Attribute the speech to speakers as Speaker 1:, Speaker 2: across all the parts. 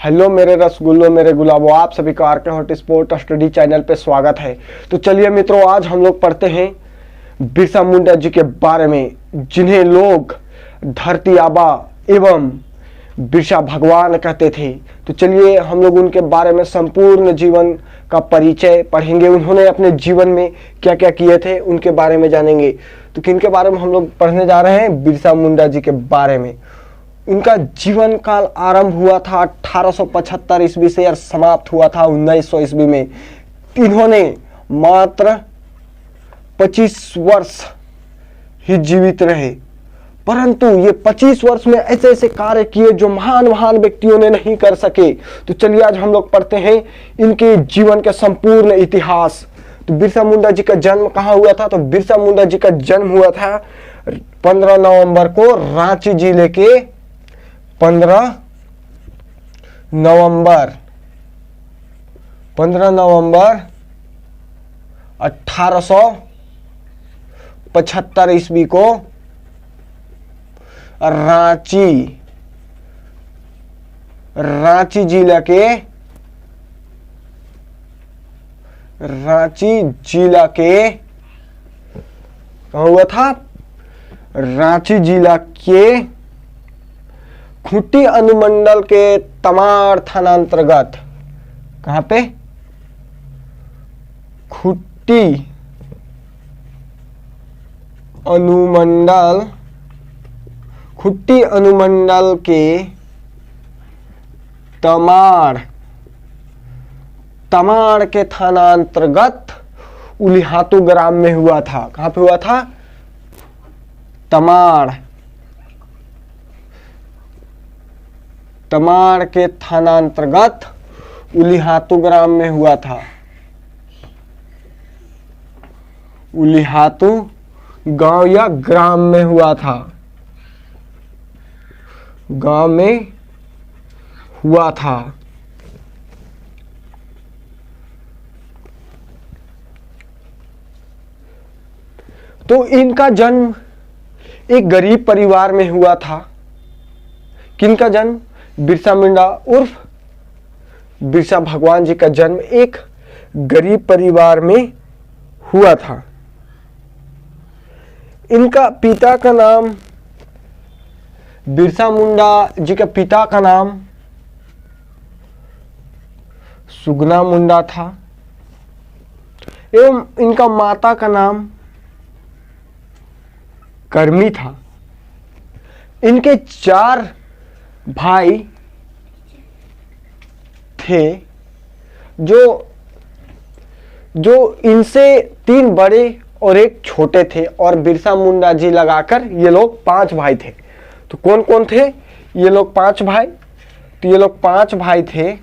Speaker 1: Hello मेरे रसगुल्लो मेरे गुलाबो, आप सभी का आर के हॉट स्पोर्ट स्टडी चैनल पे स्वागत है। तो चलिए मित्रों, आज हम लोग पढ़ते हैं बिरसा मुंडा जी के बारे में, जिन्हें लोग धरती आबा एवं बिरसा भगवान कहते थे। तो चलिए हम लोग उनके बारे में संपूर्ण जीवन का परिचय पढ़ेंगे। उन्होंने अपने जीवन में क्या क्या किए थे उनके बारे में जानेंगे। तो किनके बारे में हम लोग पढ़ने जा रहे हैं? बिरसा मुंडा जी के बारे में। इनका जीवन काल आरंभ हुआ था 1875 ईस्वी से और समाप्त हुआ था 1900 ईस्वी में। इन्होंने मात्र 25 वर्ष ही जीवित रहे, परंतु ये 25 वर्ष में ऐसे ऐसे कार्य किए जो महान महान व्यक्तियों ने नहीं कर सके। तो चलिए आज हम लोग पढ़ते हैं इनके जीवन के संपूर्ण इतिहास। तो बिरसा मुंडा जी का जन्म कहाँ हुआ था? तो बिरसा मुंडा जी का जन्म हुआ था 15 नवंबर को रांची जिले के 15 नवंबर 1875 ईस्वी को रांची जिला के कहाँ हुआ था? रांची जिला के खूंटी अनुमंडल के तमाड़ थानांतर्गत। कहां पे? खूंटी अनुमंडल के तमाड़ के थानांतर्गत उलिहातू ग्राम में हुआ था। कहां पे हुआ था? तमाड़ के थानांतर्गत उलिहातू ग्राम में हुआ था। उलिहातू गांव या ग्राम में हुआ था। गांव में हुआ था। तो इनका जन्म एक गरीब परिवार में हुआ था। किनका जन्म? बिरसा मुंडा उर्फ बिरसा भगवान जी का जन्म एक गरीब परिवार में हुआ था। इनका पिता का नाम, बिरसा मुंडा जी का पिता का नाम सुगना मुंडा था एवं इनका माता का नाम करमी था। इनके 4 भाई थे जो इनसे 3 बड़े और 1 छोटे थे, और बिरसा मुंडा जी लगाकर ये लोग 5 भाई थे। तो कौन कौन थे ये लोग? 5 भाई। तो ये लोग 5 भाई थे।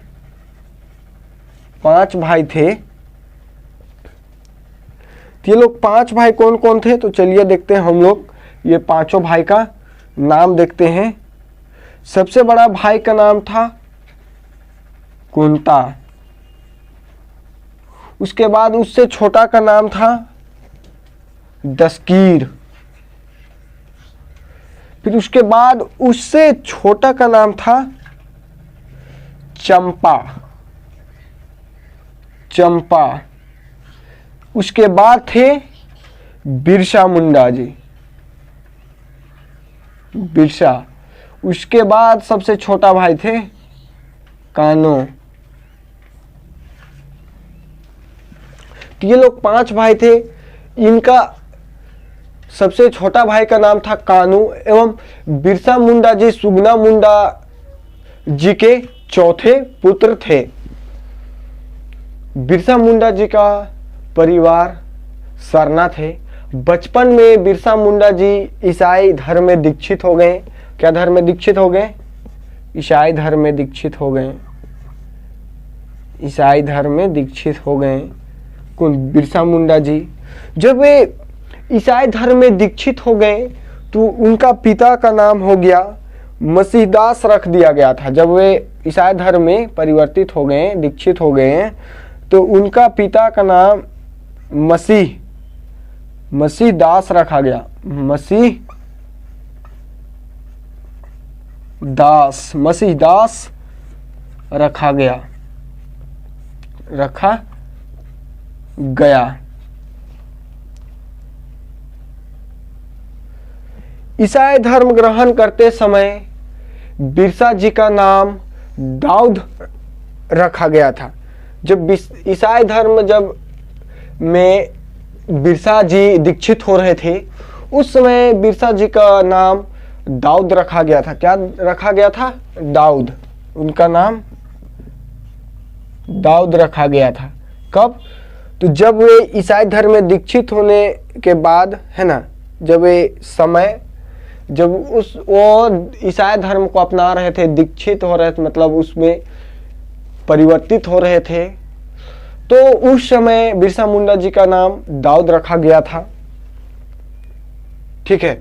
Speaker 1: 5 भाई थे। तो ये लोग 5 भाई कौन कौन थे? तो चलिए देखते हैं हम लोग ये 5 भाई का नाम देखते हैं। सबसे बड़ा भाई का नाम था कुंता। उसके बाद उससे छोटा का नाम था दस्तगीर। फिर उसके बाद उससे छोटा का नाम था चंपा। उसके बाद थे बिरसा मुंडा जी, बिरसा। उसके बाद सबसे छोटा भाई थे कानो। तो ये लोग 5 भाई थे। इनका सबसे छोटा भाई का नाम था कानू एवं बिरसा मुंडा जी सुगना मुंडा जी के चौथे पुत्र थे। बिरसा मुंडा जी का परिवार सरना थे। बचपन में बिरसा मुंडा जी ईसाई धर्म में दीक्षित हो गए। क्या धर्म में दीक्षित हो गए? ईसाई धर्म में दीक्षित हो गए। ईसाई धर्म में दीक्षित हो गए कौन? बिरसा मुंडा जी। जब वे ईसाई धर्म में दीक्षित हो गए तो उनका पिता का नाम हो गया मसीहदास रख दिया गया था। जब वे ईसाई धर्म में परिवर्तित हो गए, दीक्षित हो गए, तो उनका पिता का नाम मसीहदास रखा गया। मसीहदास रखा गया। ईसाई धर्म ग्रहण करते समय बिरसा जी का नाम दाऊद रखा गया था। जब ईसाई धर्म में बिरसा जी दीक्षित हो रहे थे, उस समय बिरसा जी का नाम दाऊद रखा गया था। क्या रखा गया था? दाऊद। उनका नाम दाऊद रखा गया था। कब? तो जब वे ईसाई धर्म में दीक्षित होने के बाद, है ना, जब वो ईसाई धर्म को अपना रहे थे, दीक्षित हो रहे थे, मतलब उसमें परिवर्तित हो रहे थे, तो उस समय बिरसा मुंडा जी का नाम दाऊद रखा गया था। ठीक है,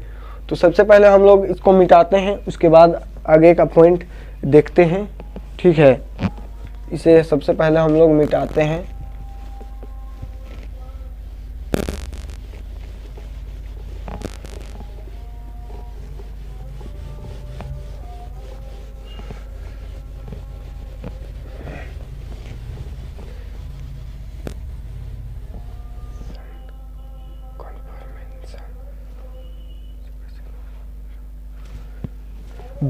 Speaker 1: तो सबसे पहले हम लोग इसको मिटाते हैं, उसके बाद आगे का पॉइंट देखते हैं। ठीक है, इसे सबसे पहले हम लोग मिटाते हैं।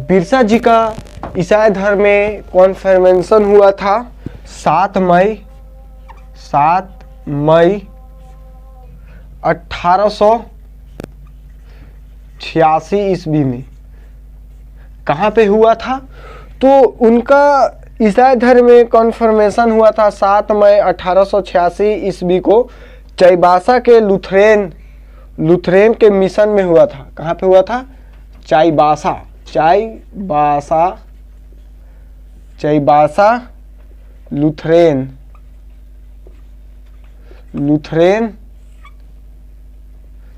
Speaker 1: बिरसा जी का ईसाई धर्म में कॉन्फर्मेशन हुआ था 7 मई 1886 ईस्वी में। कहाँ पे हुआ था? तो उनका ईसाई धर्म में कॉन्फर्मेशन हुआ था 7 मई 1886 ईस्वी को चाईबासा के लुथरेन के मिशन में हुआ था। कहाँ पे हुआ था? चाईबासा लुथरेन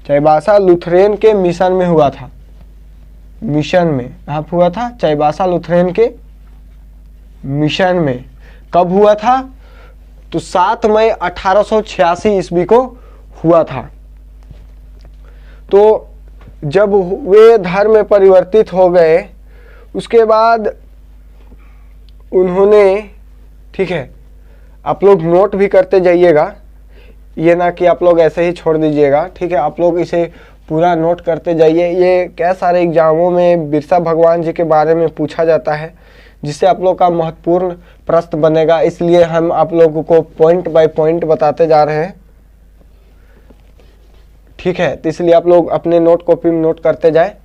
Speaker 1: चाईबासा लुथरेन के मिशन में हुआ था। मिशन में कहाँ पे हुआ था? चाईबासा लुथरेन के मिशन में। कब हुआ था? तो 7 मई 1886 ईस्वी को हुआ था। तो जब वे धर्म में परिवर्तित हो गए, उसके बाद उन्होंने, ठीक है, आप लोग नोट भी करते जाइएगा, ये ना कि आप लोग ऐसे ही छोड़ दीजिएगा। ठीक है, आप लोग इसे पूरा नोट करते जाइए। ये क्या सारे एग्जामों में बिरसा भगवान जी के बारे में पूछा जाता है, जिससे आप लोग का महत्वपूर्ण प्रश्न बनेगा। इसलिए हम आप लोगों को पॉइंट बाय पॉइंट बताते जा रहे हैं। ठीक है, तो इसलिए आप लोग अपने नोट कॉपी में नोट करते जाए।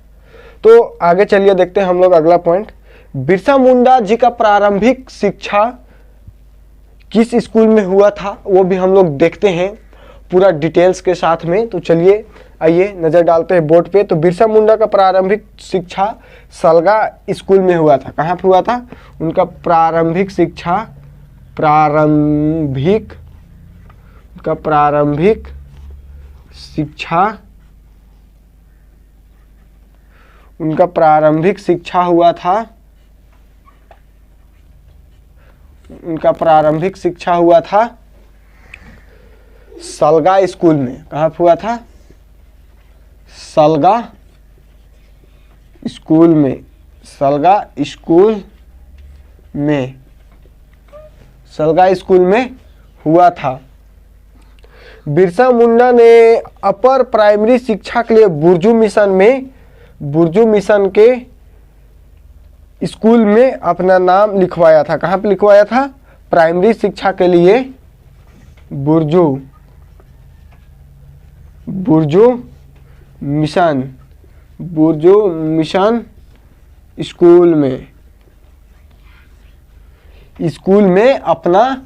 Speaker 1: तो आगे चलिए देखते हैं हम लोग अगला पॉइंट। बिरसा मुंडा जी का प्रारंभिक शिक्षा किस स्कूल में हुआ था, वो भी हम लोग देखते हैं पूरा डिटेल्स के साथ में। तो चलिए आइए नजर डालते हैं बोर्ड पे। तो बिरसा मुंडा का प्रारंभिक शिक्षा सलगा स्कूल में हुआ था। कहाँ पे हुआ था? उनका प्रारंभिक शिक्षा हुआ था सलगा स्कूल में। कहाँ पे हुआ था? सलगा स्कूल में हुआ था। बिरसा मुंडा ने अपर प्राइमरी शिक्षा के लिए बुर्जू मिशन के स्कूल में अपना नाम लिखवाया था। कहाँ पे लिखवाया था? प्राइमरी शिक्षा के लिए बुर्जू मिशन स्कूल में अपना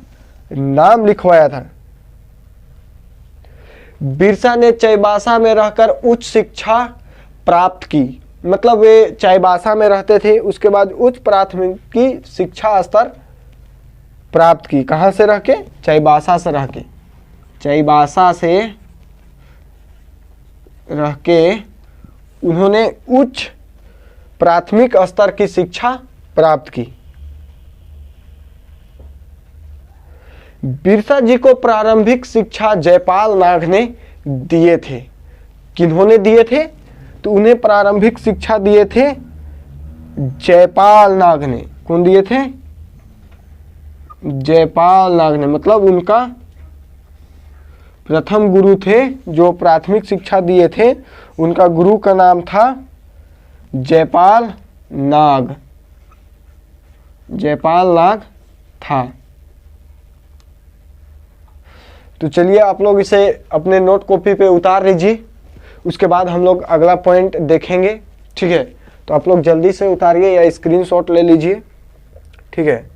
Speaker 1: नाम लिखवाया था। बिरसा ने चाईबासा में रहकर उच्च शिक्षा प्राप्त की। मतलब वे चाईबासा में रहते थे, उसके बाद उच्च प्राथमिक शिक्षा स्तर प्राप्त की। कहाँ से रह के? चाईबासा से रह के उन्होंने उच्च प्राथमिक स्तर की शिक्षा प्राप्त की। बिरसा जी को प्रारंभिक शिक्षा जयपाल नाग ने दिए थे। किन्होंने दिए थे? तो उन्हें प्रारंभिक शिक्षा दिए थे जयपाल नाग ने। कौन दिए थे? जयपाल नाग ने, मतलब उनका प्रथम गुरु थे जो प्राथमिक शिक्षा दिए थे, उनका गुरु का नाम था जयपाल नाग। जयपाल नाग था। तो चलिए आप लोग इसे अपने नोट कॉपी पे उतार लीजिए, उसके बाद हम लोग अगला पॉइंट देखेंगे। ठीक है, तो आप लोग जल्दी से उतारिए या स्क्रीनशॉट ले लीजिए। ठीक है,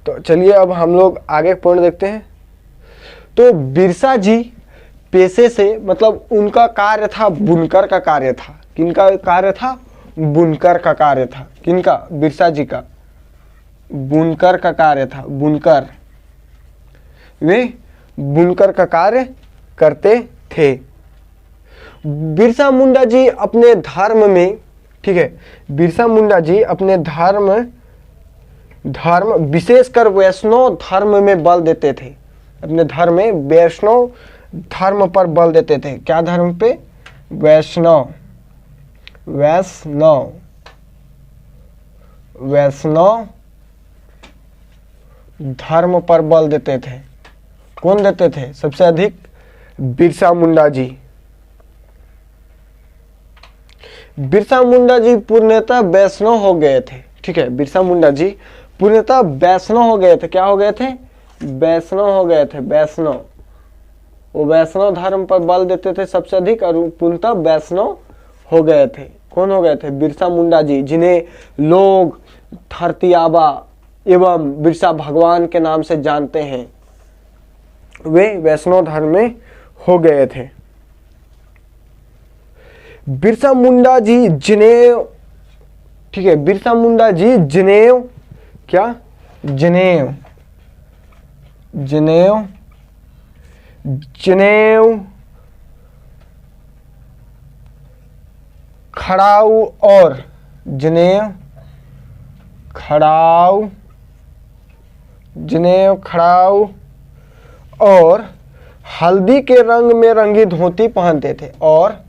Speaker 1: तो चलिए अब हम लोग आगे पॉइंट देखते हैं। तो बिरसा जी पेशे से, मतलब उनका कार्य था बुनकर का कार्य था। किनका कार्य था? बुनकर का कार्य था। किनका? बिरसा जी का बुनकर का कार्य था। बुनकर, वे बुनकर का कार्य करते थे। बिरसा मुंडा जी अपने धर्म में, ठीक है, बिरसा मुंडा जी अपने धर्म विशेषकर वैष्णव धर्म में बल देते थे। अपने धर्म में वैष्णव धर्म पर बल देते थे। क्या धर्म पे? वैष्णव धर्म पर बल देते थे। कौन देते थे सबसे अधिक? बिरसा मुंडा जी। बिरसा मुंडा जी पूर्णतः वैष्णव हो गए थे। ठीक है, बिरसा मुंडा जी पूर्णतः वैष्णव हो गए थे। क्या हो गए थे? वैष्णव हो गए थे। वैष्णव, वो वैष्णव धर्म पर बल देते थे सबसे अधिक, और पूर्णतः वैष्णव हो गए थे। कौन हो गए थे? बिरसा मुंडा जी, जिन्हें लोग धरती आबा एवं बिरसा भगवान के नाम से जानते हैं। वे वैष्णव धर्म में हो गए थे। बिरसा मुंडा जी जनेऊ, ठीक है, बिरसा मुंडा जी जनेऊ, क्या? जनेऊ खड़ाऊ और जनेऊ खड़ाऊ और हल्दी के रंग में रंगी धोती पहनते थे। और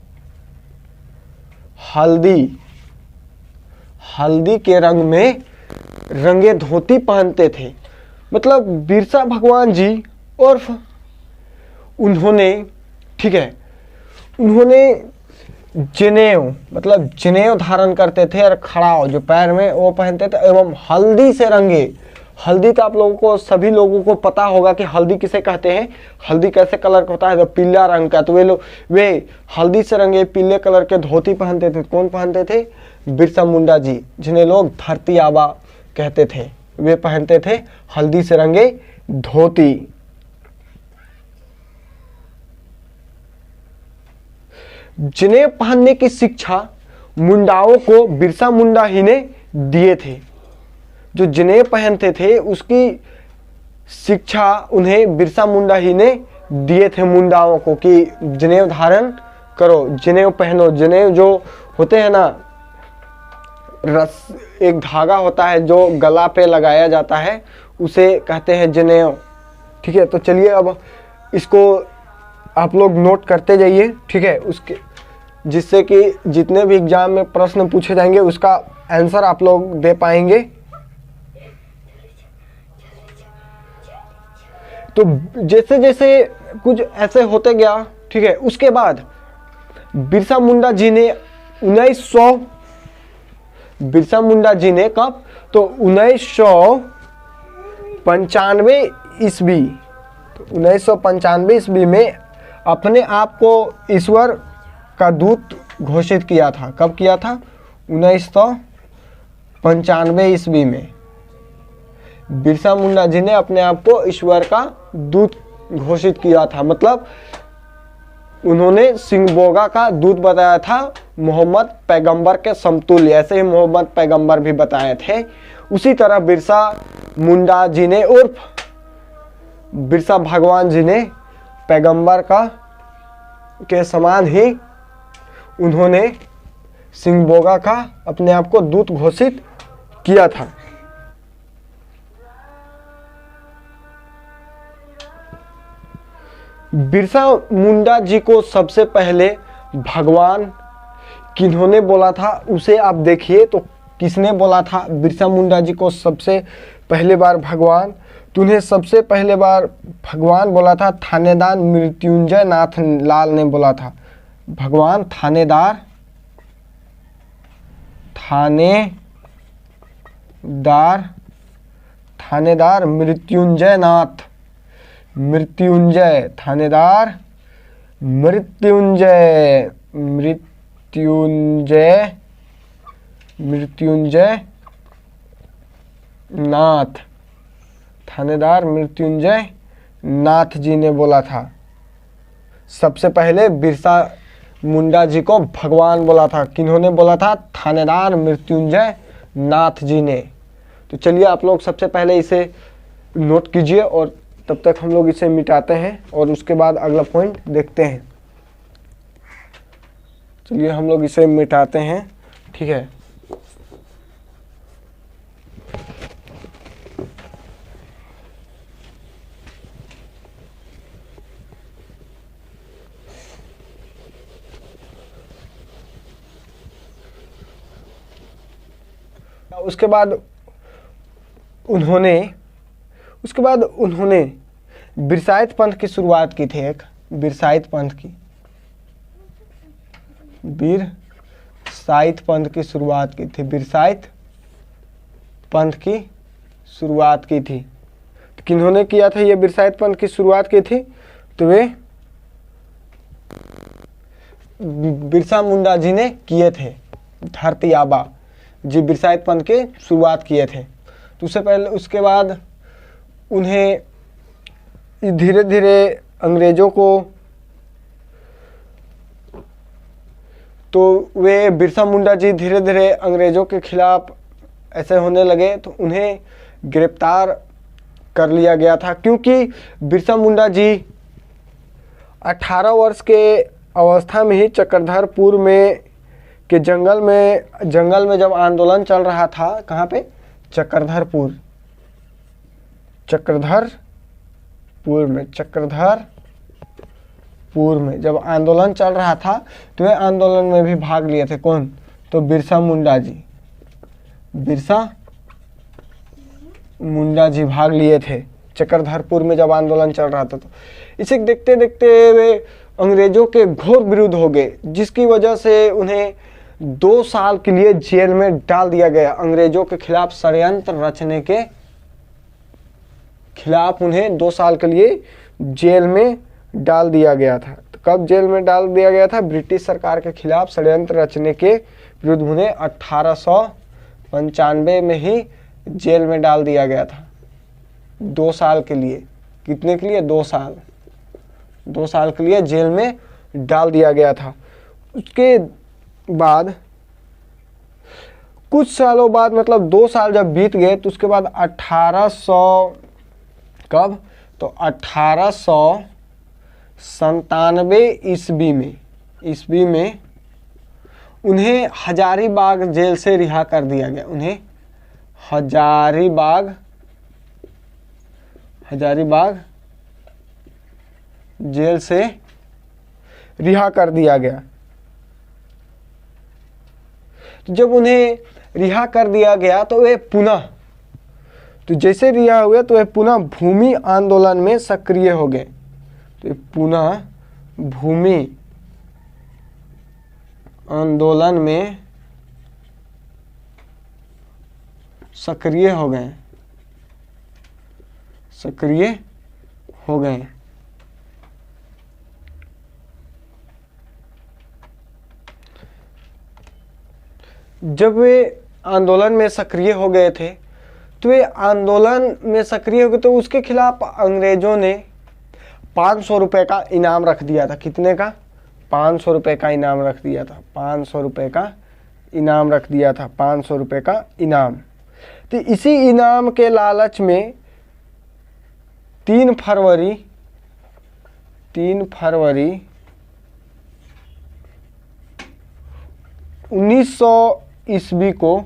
Speaker 1: हल्दी के रंग में रंगे धोती पहनते थे। मतलब बिरसा भगवान जी और उन्होंने, ठीक है, उन्होंने जनेऊ, मतलब जनेऊ धारण करते थे, और खड़ाऊ जो पैर में वो पहनते थे, एवं हल्दी से रंगे। हल्दी तो आप लोगों को, सभी लोगों को पता होगा कि हल्दी किसे कहते हैं। हल्दी कैसे कलर का होता है? तो पीला रंग का। तो वे हल्दी से रंगे पीले कलर के धोती पहनते थे। कौन पहनते थे? बिरसा मुंडा जी, जिन्हें लोग धरती आबा कहते थे। वे पहनते थे हल्दी से रंगे धोती। जनेऊ पहनने की शिक्षा मुंडाओं को बिरसा मुंडा ही ने दिए थे। जो जनेऊ पहनते थे उसकी शिक्षा उन्हें बिरसा मुंडा ही ने दिए थे मुंडाओं को, कि जनेऊ धारण करो, जनेऊ पहनो। जनेऊ जो होते हैं ना, रस, एक धागा होता है जो गला पे लगाया जाता है, उसे कहते हैं जनेऊ। ठीक है, तो चलिए अब इसको आप लोग नोट करते जाइए। ठीक है, उसके जिससे कि जितने भी एग्जाम में प्रश्न पूछे जाएंगे उसका आंसर आप लोग दे पाएंगे। तो जैसे जैसे कुछ ऐसे होते गया, ठीक है, उसके बाद बिरसा मुंडा जी ने 1995 बिरसा मुंडा जी ने कब? तो 1995 ईस्वी, तो 1995 ईस्वी में अपने आप को ईश्वर का दूत घोषित किया था। कब किया था? 1995 ईस्वी में बिरसा मुंडा जी ने अपने आप को ईश्वर का दूत घोषित किया था। मतलब उन्होंने सिंगबोगा का दूत बताया था, मोहम्मद पैगंबर के समतुल्य। ऐसे ही मोहम्मद पैगंबर भी बताए थे। उसी तरह बिरसा मुंडा जी ने उर्फ बिरसा भगवान जी ने पैगंबर के समान ही उन्होंने सिंगबोगा का अपने आप को दूत घोषित किया था। बिरसा मुंडा जी को सबसे पहले भगवान किन्होंने बोला था उसे आप देखिए तो किसने बोला था बिरसा मुंडा जी को सबसे पहले बार भगवान? तो उन्हें सबसे पहले बार भगवान बोला था थानेदार मृत्युंजय नाथ लाल ने बोला था। भगवान थानेदार मृत्युंजय नाथ, थानेदार मृत्युंजय नाथ जी ने बोला था। सबसे पहले बिरसा मुंडा जी को भगवान बोला था। किन्होंने बोला था? थानेदार मृत्युंजय नाथ जी ने। तो चलिए आप लोग सबसे पहले इसे नोट कीजिए और तब तक हम लोग इसे मिटाते हैं और उसके बाद अगला पॉइंट देखते हैं। चलिए हम लोग इसे मिटाते हैं, ठीक है। उसके बाद उन्होंने बिरसाइत पंथ की शुरुआत की थी। एक बिरसाइत पंथ की शुरुआत की थी। बिरसाइत पंथ की शुरुआत की थी। तो किन्होंने किया था ये बिरसाइत पंथ की शुरुआत की थी? तो वे बिरसा मुंडा जी ने किए थे। धरती आबा जी बिरसाइत पंथ के शुरुआत किए थे। तो उससे पहले उसके बाद उन्हें धीरे धीरे अंग्रेजों को, तो वे बिरसा मुंडा जी धीरे धीरे अंग्रेजों के खिलाफ ऐसे होने लगे तो उन्हें गिरफ्तार कर लिया गया था। क्योंकि बिरसा मुंडा जी 18 वर्ष के अवस्था में ही चक्रधरपुर में के जंगल में जब आंदोलन चल रहा था, कहाँ पे? चक्रधरपुर में जब आंदोलन चल रहा था तो वे आंदोलन में भी भाग लिए थे। कौन? तो बिरसा मुंडा जी भाग लिए थे चक्रधरपुर में जब आंदोलन चल रहा था। तो इसे देखते देखते वे अंग्रेजों के घोर विरुद्ध हो गए, जिसकी वजह से उन्हें 2 साल के लिए जेल में डाल दिया गया। अंग्रेजों के खिलाफ षड्यंत्र रचने के खिलाफ उन्हें 2 साल के लिए जेल में डाल दिया गया था। तो कब जेल में डाल दिया गया था? ब्रिटिश सरकार के खिलाफ षड्यंत्र रचने के विरुद्ध उन्हें 1895 में ही जेल में डाल दिया गया था। 2 साल के लिए। कितने के लिए? 2 साल। 2 साल के लिए जेल में डाल दिया गया था। उसके बाद कुछ सालों बाद, मतलब 2 साल जब बीत गए, तो उसके बाद 1800 कब? तो 1897 ईस्वी में उन्हें हजारीबाग जेल से रिहा कर दिया गया। उन्हें हजारीबाग जेल से रिहा कर दिया गया। जब उन्हें रिहा कर दिया गया तो वे पुनः, तो जैसे रिहा हुए तो वे पुनः भूमि आंदोलन में सक्रिय हो गए। तो पुनः भूमि आंदोलन में सक्रिय हो गए। जब वे आंदोलन में सक्रिय हो गए थे तो वे आंदोलन में सक्रिय हो गए तो उसके खिलाफ अंग्रेजों ने 500 रुपये का इनाम रख दिया था। कितने का? 500 रुपये का इनाम रख दिया था। 500 रुपये का इनाम रख दिया था। 500 रुपये का इनाम। तो इसी इनाम के लालच में 3 फरवरी 1900 ईस्वी को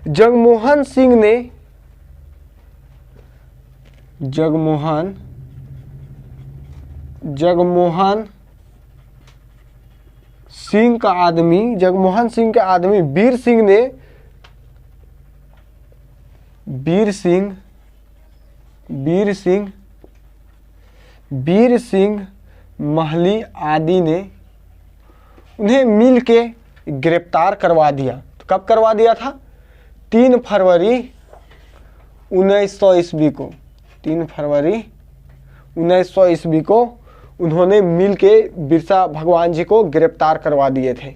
Speaker 1: जगमोहन सिंह का आदमी, जगमोहन सिंह के आदमी वीर सिंह महली आदि ने उन्हें मिल के गिरफ्तार करवा दिया। तो कब करवा दिया था? 3 फरवरी 1900 ईस्वी को। 3 फरवरी 1900 ईस्वी को उन्होंने मिल के बिरसा भगवान जी को गिरफ्तार करवा दिए थे।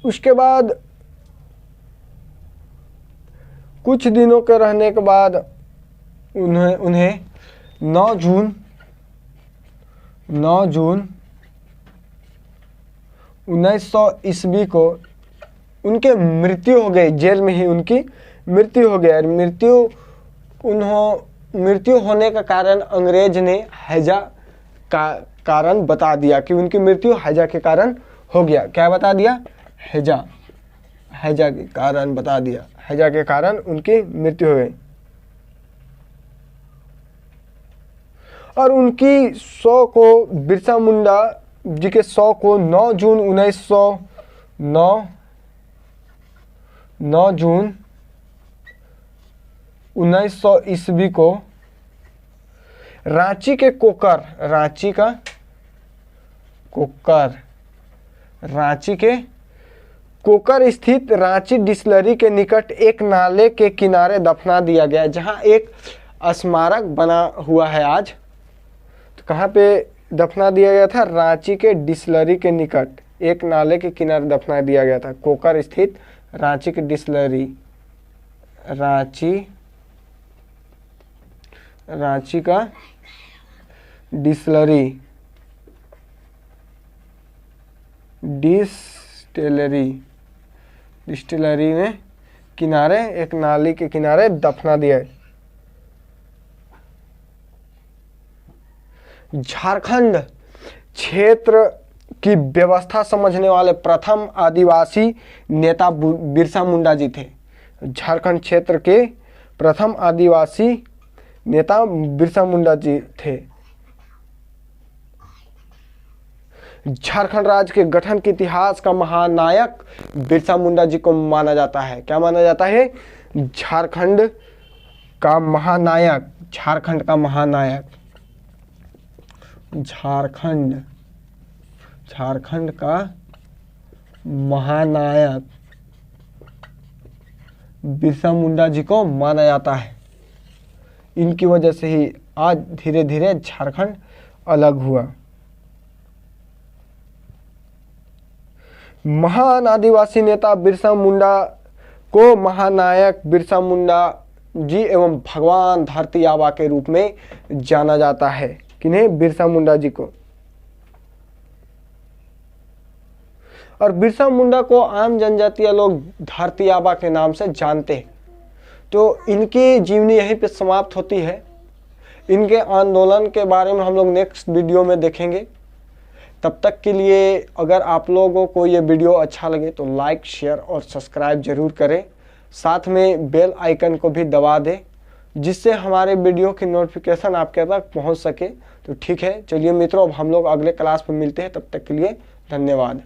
Speaker 1: उसके बाद कुछ दिनों के रहने के बाद उन्हें 9 जून 1900 ईस्वी को उनके मृत्यु हो गई। जेल में ही उनकी मृत्यु हो गई। मृत्यु होने का कारण अंग्रेज ने हैजा का कारण बता दिया कि उनकी मृत्यु हैजा के कारण हो गया। क्या बता दिया? हैजा के कारण बता दिया। हैजा के कारण उनकी मृत्यु हो गई। और उनकी 100 को बिरसा मुंडा जी के 100 को 9 जून 1900 ईस्वी को रांची के कोकर स्थित रांची डिस्टिलरी के निकट एक नाले के किनारे दफना दिया गया, जहां एक स्मारक बना हुआ है आज। तो कहाँ पे दफना दिया गया था? रांची के डिस्टिलरी के निकट एक नाले के किनारे दफना दिया गया था। कोकर स्थित रांची की डिस्टिलरी, रांची का डिस्टिलरी में किनारे एक नाली के किनारे दफना दिया। झारखंड क्षेत्र की व्यवस्था समझने वाले प्रथम आदिवासी नेता बिरसा मुंडा जी थे। झारखंड क्षेत्र के प्रथम आदिवासी नेता बिरसा मुंडा जी थे। झारखंड राज्य के गठन के इतिहास का महानायक बिरसा मुंडा जी को माना जाता है। क्या माना जाता है? झारखंड का महानायक बिरसा मुंडा जी को माना जाता है। इनकी वजह से ही आज धीरे धीरे झारखंड अलग हुआ। महान आदिवासी नेता बिरसा मुंडा को महानायक बिरसा मुंडा जी एवं भगवान धरती आबा के रूप में जाना जाता है। किन्हें? बिरसा मुंडा जी को। और बिरसा मुंडा को आम जनजातीय लोग धरती आबा के नाम से जानते हैं। तो इनकी जीवनी यहीं पे समाप्त होती है। इनके आंदोलन के बारे में हम लोग नेक्स्ट वीडियो में देखेंगे। तब तक के लिए अगर आप लोगों को ये वीडियो अच्छा लगे तो लाइक, शेयर और सब्सक्राइब जरूर करें। साथ में बेल आइकन को भी दबा दें, जिससे हमारे वीडियो की नोटिफिकेशन आपके तक पहुंच सके। तो ठीक है, चलिए मित्रों, अब हम लोग अगले क्लास में मिलते हैं। तब तक के लिए धन्यवाद।